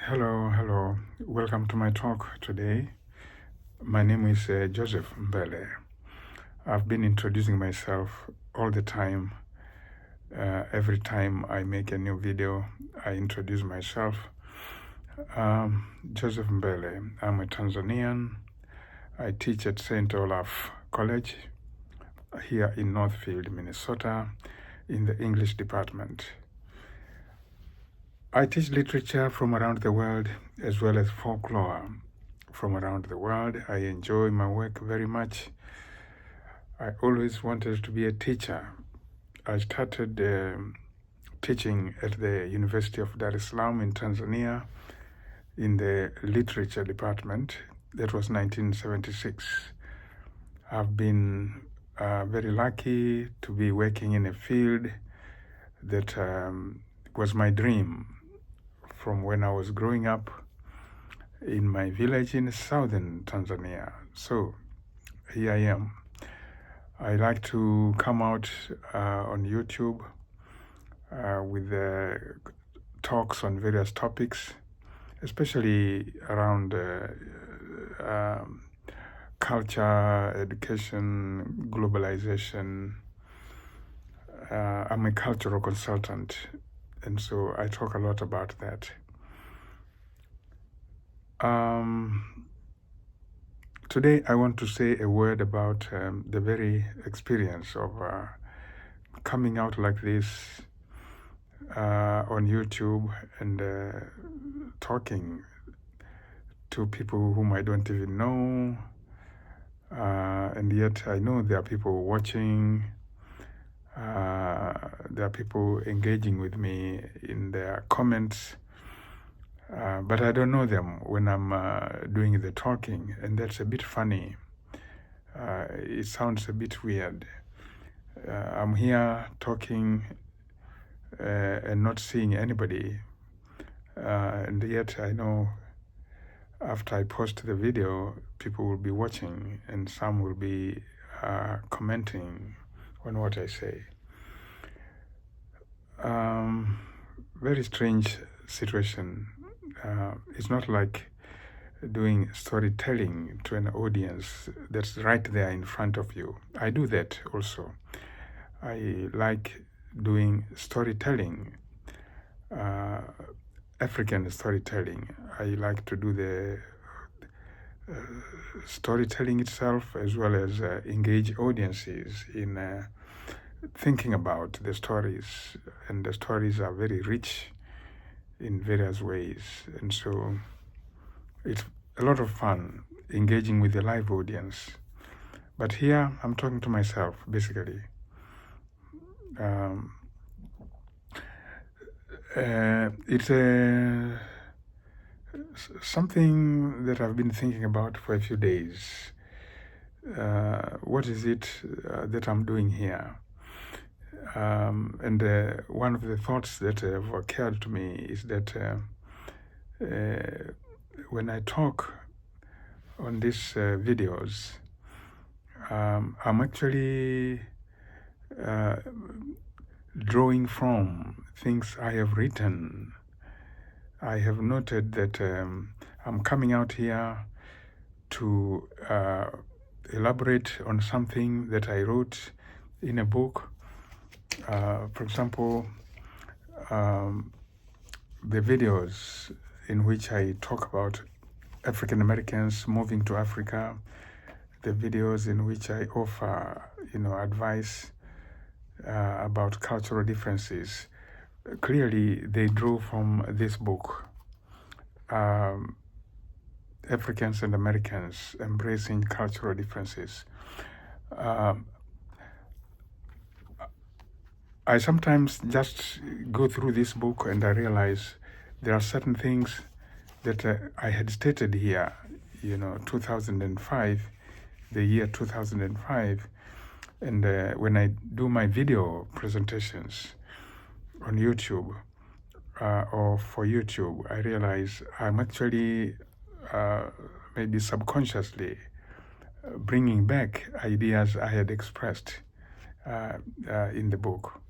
Hello. Welcome to my talk today. My name is Joseph Mbele. I've been introducing myself all the time. Every time I make a new video, I introduce myself. Joseph Mbele. I'm a Tanzanian. I teach at St. Olaf College here in Northfield, Minnesota, in the English department. I teach literature from around the world as well as folklore from around the world. I enjoy my work very much. I always wanted to be a teacher. I started teaching at the University of Dar es Salaam in Tanzania in the literature department. That was 1976. I've been very lucky to be working in a field that was my dream from when I was growing up in my village in southern Tanzania. So here I am. I like to come out on YouTube with talks on various topics, especially around culture, education, globalization. I'm a cultural consultant, and so I talk a lot about that. Today I want to say a word about the very experience of coming out like this on YouTube and talking to people whom I don't even know, and yet I know there are people watching. There are people engaging with me in their comments, but I don't know them when I'm doing the talking, and that's a bit funny. It sounds a bit weird. I'm here talking and not seeing anybody, and yet I know after I post the video, people will be watching and some will be commenting on what I say. Very strange situation. It's not like doing storytelling to an audience that's right there in front of you. I do that also. I like doing storytelling, African storytelling. I like to do the storytelling itself as well as engage audiences in thinking about the stories, and the stories are very rich in various ways, and so it's a lot of fun engaging with the live audience. But here I'm talking to myself basically. It's something that I've been thinking about for a few days. What is it that I'm doing here? And one of the thoughts that have occurred to me is that when I talk on these videos, I'm actually drawing from things I have written. I have noted that I'm coming out here to elaborate on something that I wrote in a book. For example, the videos in which I talk about African Americans moving to Africa, the videos in which I offer, advice about cultural differences. Clearly, they drew from this book, Africans and Americans Embracing Cultural Differences. I sometimes just go through this book and I realize there are certain things that I had stated here, 2005, the year 2005, and when I do my video presentations on YouTube or for YouTube, I realize I'm actually maybe subconsciously bringing back ideas I had expressed in the book.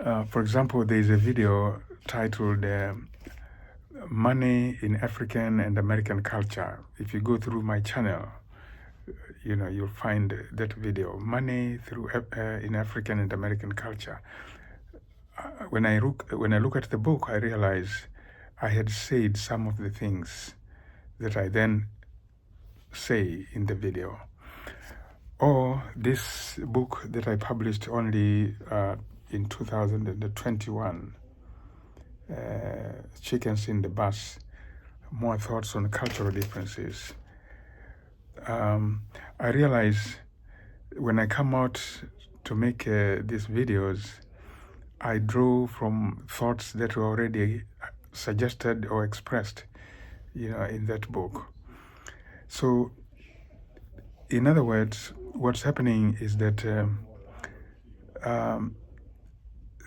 For example, there is a video titled Money in African and American Culture. If you go through my channel, you'll find that video, Money in African and American Culture. When I look at the book, I realize I had said some of the things that I then say in the video. Or this book that I published only in 2021, Chickens in the Bus, More Thoughts on Cultural Differences. I realize when I come out to make these videos, I draw from thoughts that were already suggested or expressed, in that book. So, in other words, what's happening is that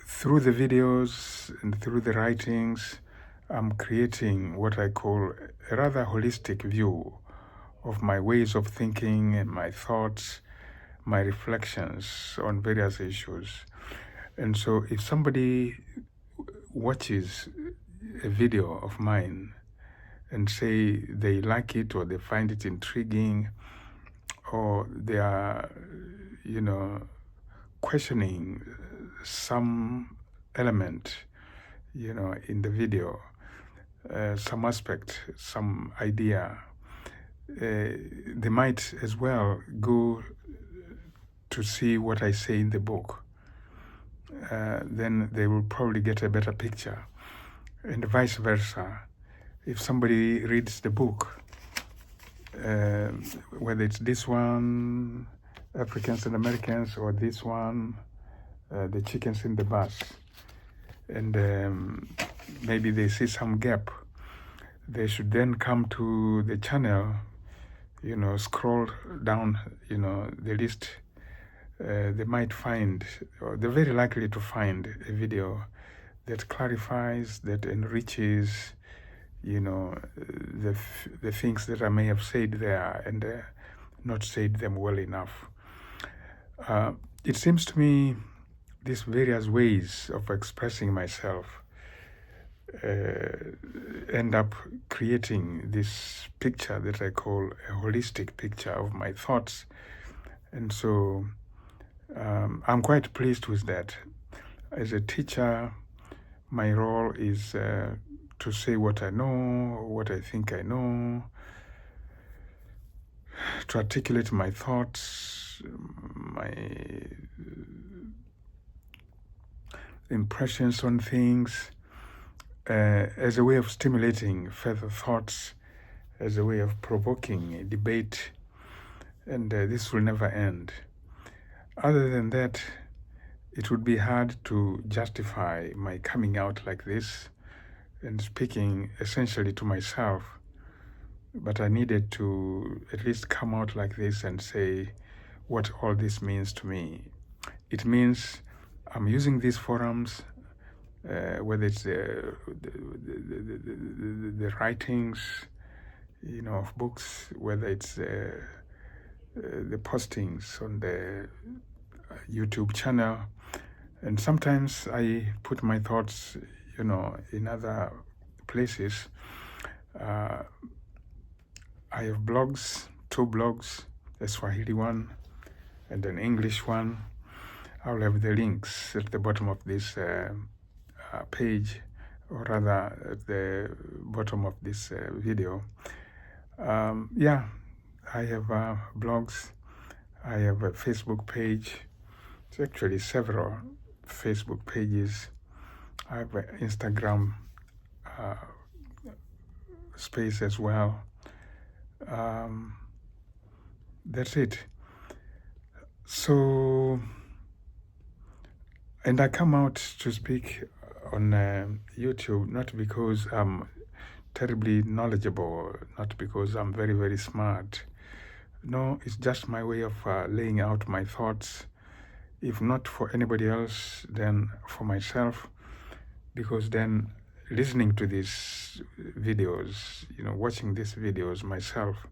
through the videos and through the writings, I'm creating what I call a rather holistic view of my ways of thinking and my thoughts, my reflections on various issues. And so if somebody watches a video of mine and say they like it or they find it intriguing, or they are, questioning some element, in the video, some aspect, some idea, they might as well go to see what I say in the book. Then they will probably get a better picture. And vice versa. If somebody reads the book, whether it's this one, Africans and Americans, or this one, the Chickens in the Bus, and maybe they see some gap, they should then come to the channel, scroll down, the list. They might find, or they're very likely to find a video that clarifies, that enriches, the things that I may have said there and not said them well enough. It seems to me these various ways of expressing myself end up creating this picture that I call a holistic picture of my thoughts. And so I'm quite pleased with that. As a teacher, my role is to say what I know, what I think I know, to articulate my thoughts, my impressions on things, as a way of stimulating further thoughts, as a way of provoking a debate, and this will never end. Other than that, it would be hard to justify my coming out like this and speaking essentially to myself, but I needed to at least come out like this and say what all this means to me. It means I'm using these forums, whether it's the writings, of books, whether it's the postings on the YouTube channel, and sometimes I put my thoughts, in other places. I have blogs, 2 blogs, a Swahili one and an English one. I'll have the links at the bottom of this page, or rather at the bottom of this video. I have blogs. I have a Facebook page. It's actually several Facebook pages. I have an Instagram space as well. That's it. So, and I come out to speak on YouTube not because I'm terribly knowledgeable, not because I'm very, very smart. No, it's just my way of laying out my thoughts, if not for anybody else, then for myself, because then listening to these videos, watching these videos myself,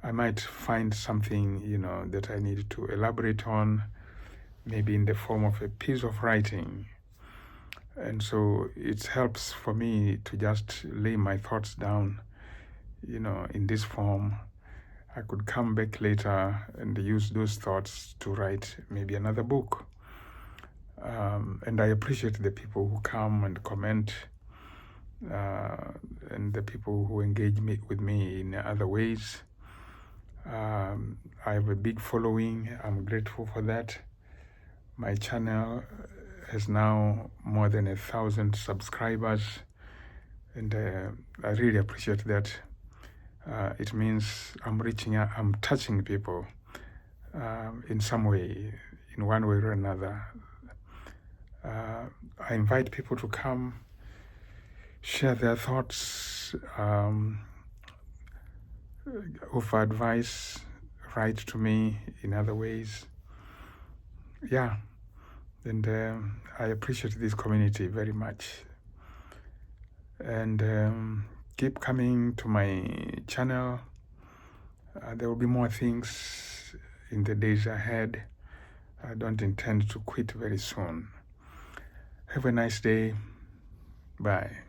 I might find something, that I need to elaborate on, maybe in the form of a piece of writing, And so it helps for me to just lay my thoughts down, in this form. I could come back later and use those thoughts to write maybe another book. And I appreciate the people who come and comment, and the people who engage with me in other ways. I have a big following. I'm grateful for that. My channel has now more than 1,000 subscribers, and I really appreciate that. It means I'm reaching out, I'm touching people in some way, in one way or another. I invite people to come, share their thoughts, offer advice, write to me in other ways. Yeah, and I appreciate this community very much. And keep coming to my channel. There will be more things in the days ahead. I don't intend to quit very soon. Have a nice day. Bye.